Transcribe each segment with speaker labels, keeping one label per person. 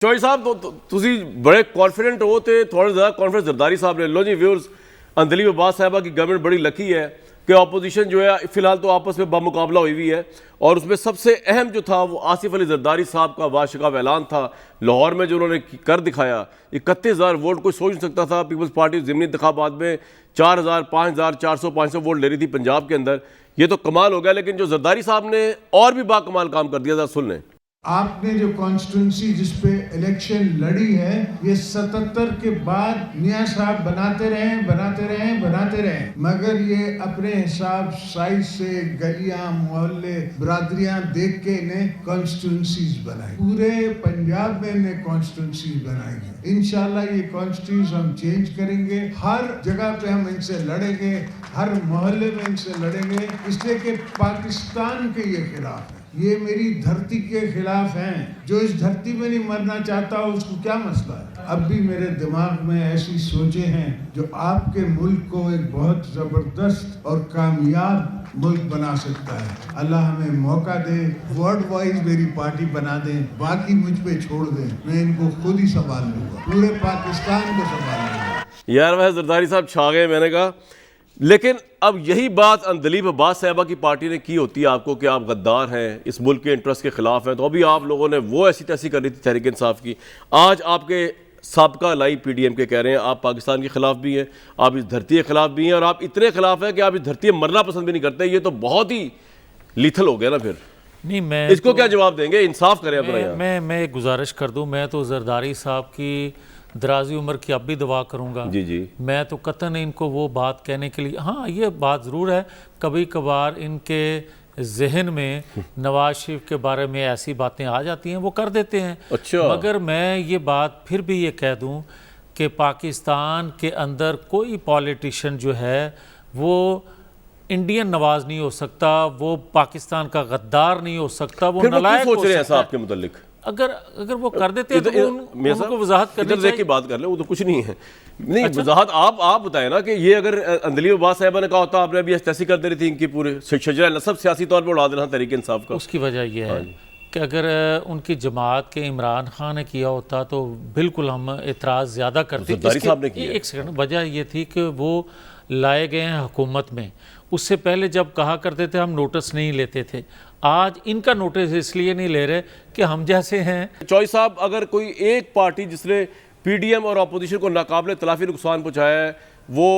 Speaker 1: ਚੋਈ ਸਾਹਿਬ ਤੁਸੀਂ बड़े कॉन्फिडेंट हो तो थोड़ा ज़्यादा कॉन्फिडेंस जरदारी साहब ने लो जी व्यूअर्स। अंदलीब अब्बास साहबा की गवर्नमेंट बड़ी लकी है कि अपोजिशन जो है फिलहाल तो आपस में बामुकाबला हुई हुई है और उसमें सबसे अहम जो था वो आसिफ अली जरदारी साहब का वार्षिका ऐलान था लाहौर में जो उन्होंने कर दिखाया। 31,000 वोट कोई सोच नहीं सकता था। पीपल्स पार्टी ज़िमनी इंतखाबात में 4,000 5,000 400 500 वोट ले रही थी पंजाब के अंदर। ये तो कमाल हो गया, लेकिन जो जरदारी साहब ने और भी बाकमाल काम कर दिया था। सुन लें,
Speaker 2: आपने जो कॉन्स्टिट्यूंसी जिस पे इलेक्शन लड़ी है ये 77 के बाद मियां साहब बनाते रहे, मगर ये अपने हिसाब साइज से गलियां मोहल्ले बरादरियां देख के इन्हें कॉन्स्टिट्यूंसीज बनाई। पूरे पंजाब में इन्हें कॉन्स्टिट्यूंसीज बनाई है। इंशाल्लाह ये कॉन्स्टिट्यूंसी हम चेंज करेंगे। हर जगह पे हम इनसे लड़ेंगे, हर मोहल्ले में इनसे लड़ेंगे, इसलिए कि पाकिस्तान के ये खिलाफ है, ये मेरी धरती के खिलाफ हैं। जो इस धरती में नहीं मरना चाहता उसको क्या मसला है। अब भी मेरे दिमाग में ऐसी सोचें हैं जो आपके मुल्क को एक बहुत जबरदस्त और कामयाब मुल्क बना सकता है। अल्लाह हमें मौका दे, वर्ल्ड वाइज मेरी पार्टी बना दें, बाकी मुझ पे छोड़ दें, मैं इनको खुद ही संभाल लूंगा, पूरे पाकिस्तान को संभाल लूंगा।
Speaker 1: यार वह जरदारी साहब छा गए, मैंने कहा। लेकिन अब यही बात अंदलीब अब्बास साहबा की पार्टी ने की होती है आपको कि आप गद्दार हैं, इस मुल्क के इंटरेस्ट के खिलाफ हैं, तो अभी आप लोगों ने वो ऐसी तैसी कर रही थी तहरीक इंसाफ की। आज आपके साबका लाई PDM के कह रहे हैं आप पाकिस्तान के खिलाफ भी हैं, आप इस धरती के खिलाफ भी हैं, और आप इतने खिलाफ हैं कि आप इस धरती में मरना पसंद भी नहीं करते। ये तो बहुत ही लीथल हो गया ना। फिर
Speaker 3: नहीं, मैं
Speaker 1: इसको क्या जवाब देंगे? इंसाफ करें अपना।
Speaker 3: मैं गुजारिश कर दूं, मैं तो जरदारी साहब की दराजी उम्र की अब भी दुआ करूंगा।
Speaker 1: जी जी,
Speaker 3: मैं तो कतन इनको वो बात कहने के लिए, हाँ ये बात ज़रूर है कभी कभार इनके जहन में नवाज शरीफ के बारे में ऐसी बातें आ जाती हैं, वो कर देते हैं।
Speaker 1: अच्छा,
Speaker 3: मगर मैं ये बात फिर भी ये कह दूं कि पाकिस्तान के अंदर कोई पॉलिटिशियन जो है वो इंडियन नवाज नहीं हो सकता, वो पाकिस्तान का गद्दार नहीं हो सकता, वो नलायक हो सकता है।
Speaker 1: साहब के मुतालिक
Speaker 3: अगर वो कर देते हैं तो उनको वजाहत करनी चाहिए।
Speaker 1: की बात कर ले, वो तो कुछ नहीं है। नहीं, अच्छा? वजाहत आप बताएं ना कि ये अगर अंदलीब अब्बास साहबा ने कहा होता, आपने अभी ऐसी कर दे रही थी इनकी पूरे शजरा नसब सियासी तौर पर उड़ा देना तहरीक इंसाफ का।
Speaker 3: उसकी वजह यह है कि अगर उनकी जमात के इमरान खान ने किया होता तो बिल्कुल हम एतराज़ ज़्यादा करते। एक सेकंड, वजह यह थी कि वो लाए गए हैं हुकूमत में, उससे पहले जब कहा करते थे हम नोटिस नहीं लेते थे, आज इनका नोटिस इसलिए नहीं ले रहे कि हम जैसे हैं।
Speaker 1: चॉई साहब, अगर कोई एक पार्टी जिसने PDM और अपोजिशन को नाकाबिले तलाफी नुकसान पहुँचाया है वो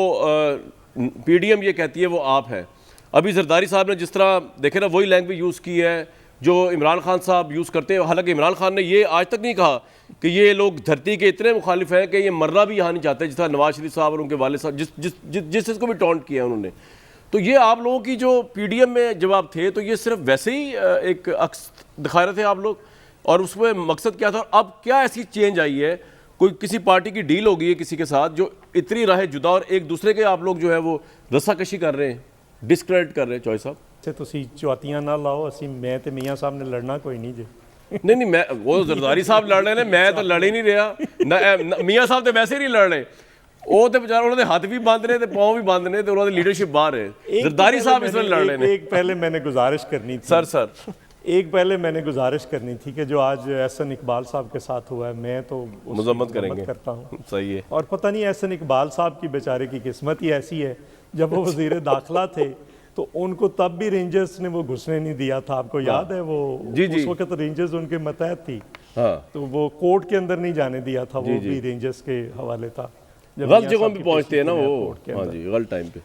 Speaker 1: PDM ये कहती है वो आप हैं। अभी जरदारी साहब ने जिस तरह देखे ना वही लैंग्वेज यूज़ की है जो इमरान खान साहब यूज़ करते हैं। हालांकि इमरान खान ने ये आज तक नहीं कहा कि ये लोग धरती के इतने मुखालिफ हैं कि ये मरना भी यहाँ नहीं चाहते, जिस तरह नवाज शरीफ साहब और उनके वाले साहब जिस चीज़ को भी टॉन्ट किया उन्होंने। तो ये आप लोगों की जो PDM में जब आप थे तो ये सिर्फ वैसे ही एक अक्स दिखा रहे थे आप लोग, और उसमें मकसद क्या था? अब क्या ऐसी चेंज आई है? कोई किसी पार्टी की डील हो गई है किसी के साथ जो इतनी राहें जुदा और एक दूसरे के आप लोग जो है वो रस्साकशी कर रहे हैं, डिस्क्रेडिट कर रहे हैं? चॉई साहब
Speaker 4: ਤੇ ਤੁਸੀਂ ਚੁਆਤੀਆਂ ਨਾ ਲਾਓ, ਅਸੀਂ ਮੈਂ ਤੇ ਮੀਆਂ ਸਾਹਿਬ ਨੇ ਲੜਨਾ ਕੋਈ ਨਹੀਂ ਜੇ।
Speaker 1: नहीं, मैं वो जरदारी साहब लड़ रहे हैं, मैं तो लड़ ही नहीं रहा। मियाँ साहब तो वैसे ही नहीं लड़ रहे, ਉਹ ਤੇ ਵਿਚਾਰ ਉਹਨਾਂ ਦੇ ਹੱਥ ਵੀ ਬੰਦ ਨੇ ਤੇ ਪਾਉ ਵੀ ਬੰਦ ਨੇ ਤੇ ਉਹਨਾਂ ਦੀ ਲੀਡਰशिप ਬਾਹਰ है। जरदारी साहब इस वक्त लड़ रहे हैं।
Speaker 4: एक पहले मैंने गुजारिश करनी थी मैंने गुजारिश करनी थी कि जो आज एहसन इकबाल साहब के साथ हुआ है, मैं तो
Speaker 1: मजम्मत करेंगे,
Speaker 4: करता हूँ।
Speaker 1: सही है।
Speaker 4: और पता नहीं एहसन इकबाल साहब की बेचारे की किस्मत ही ऐसी है, जब वो वजीर दाखिला थे तो उनको तब भी रेंजर्स ने वो घुसने नहीं दिया था। आपको याद है वो उस वक्त रेंजर्स उनके मतहत थी, तो वो कोर्ट के अंदर नहीं जाने दिया था, वो भी रेंजर्स के हवाले था।
Speaker 1: गलत जगहों पे पहुंचते हैं ना वो, हाँ जी, गलत टाइम पे।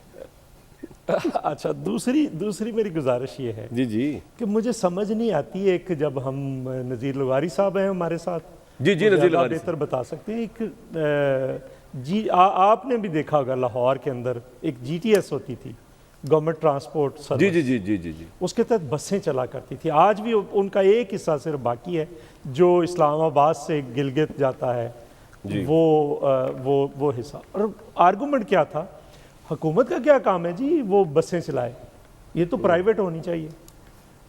Speaker 4: अच्छा, दूसरी मेरी गुजारिश ये है
Speaker 1: जी
Speaker 4: कि मुझे समझ नहीं आती है कि जब हम नज़ीर लगारी साहब हैं हमारे साथ,
Speaker 1: जी नज़ीर लगारी
Speaker 4: बेहतर बता सकते हैं। एक आपने भी देखा होगा लाहौर के अंदर एक GTS होती थी, गवर्नमेंट ट्रांसपोर्ट सर्विस।
Speaker 1: जी
Speaker 4: उसके तहत बसें चला करती थी। आज भी उनका एक हिस्सा सिर्फ बाकी है जो इस्लामाबाद से गिलगित जाता है, वो हिस्सा। और आर्गूमेंट क्या था, हुकूमत का क्या काम है जी वो बसें चलाए, ये तो प्राइवेट होनी चाहिए।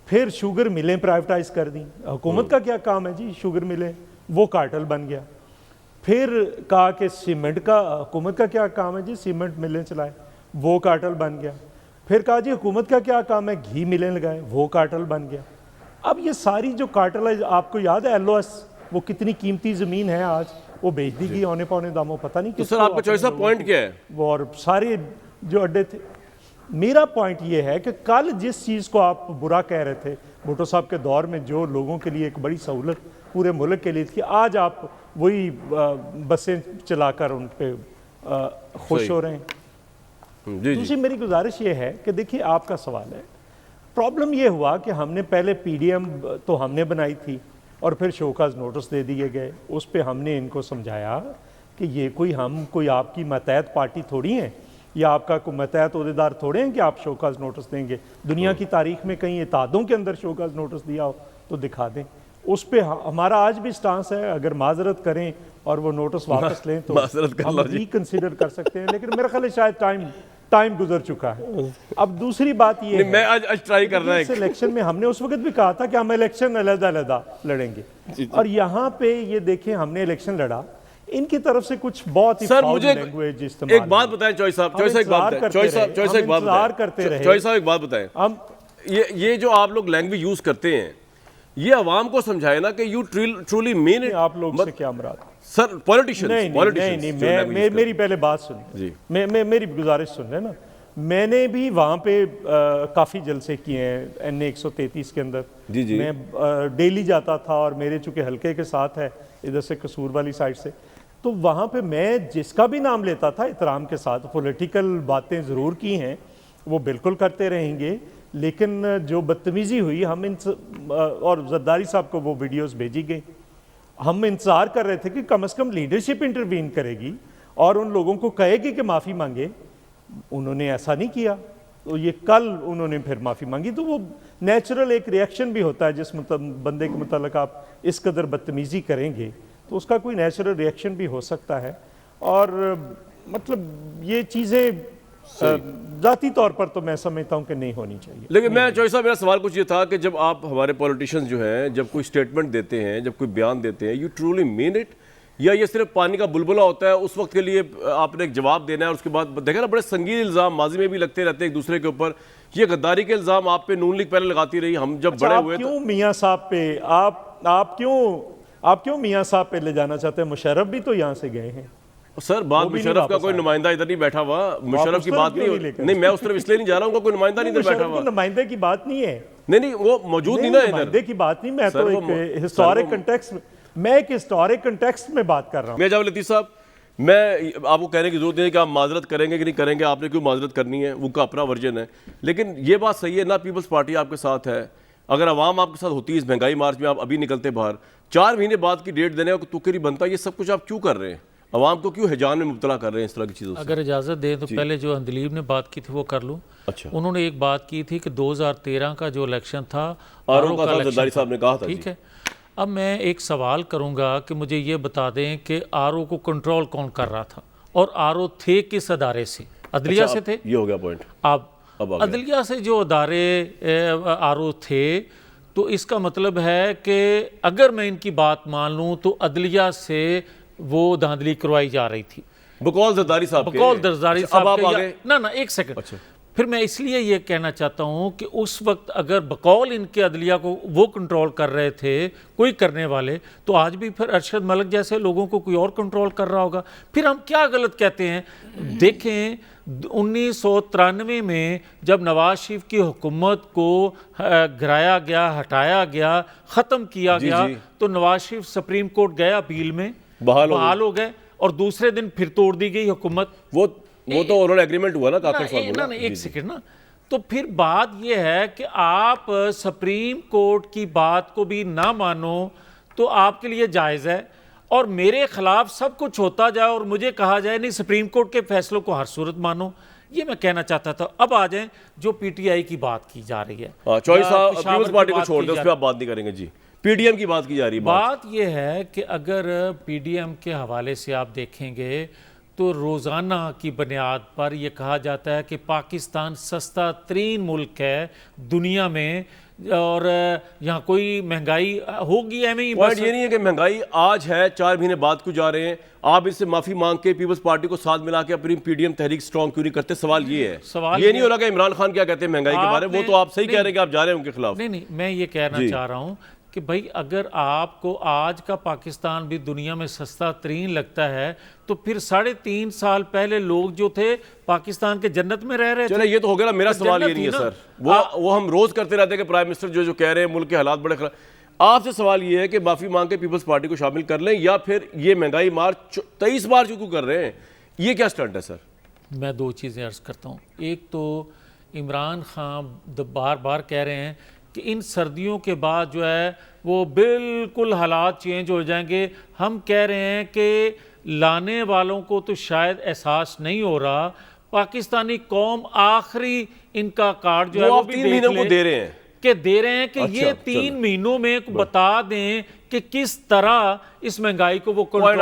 Speaker 4: फिर शुगर मिलें प्राइवेटाइज कर दी, हुकूमत का क्या काम है जी शुगर मिलें, वो कार्टेल बन गया। फिर कहा कि सीमेंट का, हुकूमत का क्या काम है जी सीमेंट मिलें चलाए, वो कार्टेल बन गया। फिर कहा जी हुकूमत का क्या काम है घी मिलें लगाए, वो कार्टेल बन गया। अब ये सारी जो कार्टेल है, आपको याद है LOS वो कितनी कीमती ज़मीन है आज, वो बेच दी गई औने पौने दामों, पता नहीं
Speaker 1: तो सर आपका चॉइस ऑफ पॉइंट क्या है?
Speaker 4: वो और सारे जो अड्डे थे। मेरा पॉइंट ये है कि कल जिस चीज़ को आप बुरा कह रहे थे भुट्टो साहब के दौर में, जो लोगों के लिए एक बड़ी सहूलत पूरे मुल्क के लिए थी, आज आप वही बसें चलाकर उन पे खुश हो रहे हैं। दूसरी मेरी गुजारिश ये है कि देखिए, आपका सवाल है, प्रॉब्लम ये हुआ कि हमने पहले पीडीएम तो हमने बनाई थी और फिर शोकाज नोटिस दे दिए गए। उस पे हमने इनको समझाया कि ये कोई आपकी मतहत पार्टी थोड़ी है या आपका कोई मतहत अहदेदार थोड़े हैं कि आप शोकाज नोटिस देंगे। दुनिया की तारीख में कहीं इत्तेहादों के अंदर शोकाज नोटिस दिया हो तो दिखा दें। उस पे हमारा आज भी स्टांस है, अगर माजरत करें और वो नोटिस वापस लें तो हम रिकंसिडर कर सकते हैं, लेकिन मेरा ख्याल है शायद टाइम गुजर चुका है। अब दूसरी बात ये है,
Speaker 1: मैं आज ट्राई कर रहा है,
Speaker 4: इस इलेक्शन में हमने उस वक्त भी कहा था कि हम इलेक्शन अलग-अलग लड़ेंगे, और यहाँ पे ये देखें हमने इलेक्शन लड़ा, इनकी तरफ से कुछ बहुत ही
Speaker 1: सर मुझे
Speaker 4: लैंग्वेज
Speaker 1: एक बात बताएं चॉइस साहब, चॉइस एक बात बताएं, चॉइस साहब एक बात बताएं, हम ये जो आप लोग लैंग्वेज यूज करते हैं, ये आवाम को समझाए ना कि यू ट्रूली मीन इट।
Speaker 4: आप लोग से क्या मुराद
Speaker 1: सर? पॉलिटिशियंस
Speaker 4: नहीं, मेरी पहले बात सुनिए, मेरी गुजारिश सुन रहे ना। मैंने भी वहाँ पे काफ़ी जलसे किए हैं NA 133 के अंदर। जी। मैं डेली जाता था और मेरे चूँकि हल्के के साथ है इधर से कसूर वाली साइड से, तो वहाँ पे मैं जिसका भी नाम लेता था इतराम के साथ, पॉलिटिकल बातें ज़रूर की हैं, वो बिल्कुल करते रहेंगे, लेकिन जो बदतमीज़ी हुई और जरदारी साहब को वो वीडियोस भेजी गई, हम इंतज़ार कर रहे थे कि कम से कम लीडरशिप इंटरवीन करेगी और उन लोगों को कहेगी कि माफ़ी मांगे। उन्होंने ऐसा नहीं किया, तो ये कल उन्होंने फिर माफ़ी मांगी, तो वो नेचुरल एक रिएक्शन भी होता है जिस बंदे के मुताल्लिक आप इस कदर बदतमीज़ी करेंगे तो उसका कोई नेचुरल रिएक्शन भी हो सकता है। और मतलब ये चीज़ें ज़ाती तौर पर तो मैं समझता हूँ कि नहीं होनी चाहिए।
Speaker 1: लेकिन मैं चॉइस साहब, मेरा सवाल कुछ ये था कि जब आप हमारे पॉलिटिशियंस जो हैं, जब कोई स्टेटमेंट देते हैं, जब कोई बयान देते हैं, यू ट्रूली मीन इट, या ये सिर्फ पानी का बुलबुला होता है, उस वक्त के लिए आपने एक जवाब देना है और उसके बाद देखें ना, बड़े संगीन इल्ज़ाम माजी में भी लगते रहते हैं एक दूसरे के ऊपर। ये गद्दारी के इल्ज़ाम आप पे नून लीग पहले लगाती रही, हम जब बड़े हुए
Speaker 4: क्यों मियाँ साहब पे आप क्यों मियाँ साहब पे ले जाना चाहते हैं? मुशर्रफ भी तो यहाँ से गए हैं
Speaker 1: सर। बात मुशर्रफ का कोई नुमाइंदा इधर नहीं बैठा हुआ, मुशर्रफ की बात नहीं, मैं उस तरफ इसलिए नहीं जा रहा हूँ, कोई नुमाइंदा नहीं इधर बैठा हुआ।
Speaker 4: नुमाइंदे की बात नहीं है,
Speaker 1: नहीं वो मौजूद नहीं ना इधर,
Speaker 4: नुमाइंदे की बात नहीं, मैं तो एक हिस्टोरिक कंटेक्स्ट में, मैं एक हिस्टोरिक कंटेक्स्ट में बात कर रहा हूँ।
Speaker 1: मियां लतीफ़ साहब, मैं आपको कहने की जरूरत नहीं है कि आप माजरत करेंगे कि नहीं करेंगे, आपने क्यों माजरत करनी है, उनका अपना वर्जन है, लेकिन ये बात सही है ना, पीपल्स पार्टी आपके साथ है। अगर आवाम आपके साथ होती है इस महंगाई मार्च में, आप अभी निकलते बाहर, 4 महीने बाद की डेट देने का तुक्के नहीं बनता, ये सब कुछ आप क्यों कर रहे हैं? आवाम को क्यों हिजान में मुब्तला कर रहे हैं इस तरह की चीज़ों से?
Speaker 3: अगर इजाज़त दें तो पहले जो अंदलीब ने बात की थी वो कर लूँ।
Speaker 1: अच्छा।
Speaker 3: उन्होंने एक बात की थी कि 2013 का जो इलेक्शन था
Speaker 1: आरओ का जरदारी साहब ने कहा था,
Speaker 3: ठीक है। अब मैं एक सवाल करूंगा कि मुझे ये बता दें कि आरओ को कंट्रोल कौन कर रहा था और आरओ थे किस अदारे से? अदलिया से थे।
Speaker 1: ये हो गया पॉइंट।
Speaker 3: अब अदलिया से जो अदारे आरओ थे, तो इसका मतलब है कि अगर मैं इनकी बात मान लूँ तो अदलिया से वो धांधली करवाई जा रही थी
Speaker 1: बकौल जरदारी साहब
Speaker 3: ना एक सेकंड। अच्छा। फिर मैं इसलिए ये कहना चाहता हूँ कि उस वक्त अगर बकौल इनके अदलिया को वो कंट्रोल कर रहे थे कोई करने वाले, तो आज भी फिर अरशद मलिक जैसे लोगों को कोई और कंट्रोल कर रहा होगा। फिर हम क्या गलत कहते हैं? देखें 1993 में जब नवाज शरीफ की हुकूमत को गिराया गया, हटाया गया, ख़त्म किया गया, तो नवाज शरीफ सुप्रीम कोर्ट गए, अपील में बहाल हो गए और दूसरे दिन फिर तोड़ दी गई हुकूमत।
Speaker 1: वो तो ओरल एग्रीमेंट हुआ ना काकर साहब
Speaker 3: ना एक सेकंड ना। तो फिर बात ये है कि आप सुप्रीम कोर्ट की बात को भी ना मानो तो आपके लिए जायज़ है, और मेरे खिलाफ सब कुछ होता जाए और मुझे कहा जाए नहीं सुप्रीम कोर्ट के फैसलों को हर सूरत मानो, ये मैं कहना चाहता था। अब आ जाए जो पीटीआई की बात की जा रही है,
Speaker 1: चॉइस पीपल्स पार्टी को छोड़ दे, उस पर आप बात नहीं करेंगे जी। पीडीएम की बात की जा रही है।
Speaker 3: बात यह है कि अगर पीडीएम के हवाले से आप देखेंगे तो रोज़ाना की बुनियाद पर यह कहा जाता है कि पाकिस्तान सस्ता तरीन मुल्क है दुनिया में और यहाँ कोई महंगाई होगी है नहीं।
Speaker 1: पॉइंट ये नहीं है कि महंगाई आज है, 4 महीने बाद क्यों जा रहे हैं आप इससे माफी मांग के पीपल्स पार्टी को साथ मिला के अपनी पीडीएम तहरीक स्ट्रॉन्ग क्यों नहीं करते? सवाल ये है, सवाल ये नहीं हो रहा कि इमरान खान क्या कहते हैं महंगाई के बारे में, वो तो आप सही कह रहे हैं कि आप जा रहे हैं उनके खिलाफ।
Speaker 3: नहीं, मैं ये कहना चाह रहा हूँ कि भाई अगर आपको आज का पाकिस्तान भी दुनिया में सस्ता तरीन लगता है तो फिर 3.5 साल पहले लोग जो थे पाकिस्तान के जन्नत में रह रहे थे।
Speaker 1: चलो ये तो हो गया ना, मेरा
Speaker 3: तो
Speaker 1: सवाल ये
Speaker 3: जन्नत
Speaker 1: नहीं है
Speaker 3: थी ना।
Speaker 1: सर, वो हम रोज करते रहते हैं कि प्राइम मिनिस्टर जो कह रहे हैं मुल्क के हालात बड़े खराब। आपसे सवाल ये है कि माफी मांग के पीपल्स पार्टी को शामिल कर लें या फिर ये महंगाई मार 23 बार जो कर रहे हैं, ये क्या स्टंट है सर?
Speaker 3: मैं 2 चीज़ें अर्ज करता हूँ। एक तो इमरान खान बार बार कह रहे हैं कि इन सर्दियों के बाद जो है वो बिल्कुल हालात चेंज हो जाएंगे। हम कह रहे हैं कि लाने वालों को तो शायद एहसास नहीं हो रहा, पाकिस्तानी कौम आखिरी इनका कार्ड जो है वो भी
Speaker 1: 3 महीनों को दे रहे हैं
Speaker 3: कि ये 3 महीनों में बता दें कि किस तरह इस महंगाई को वो कंट्रोल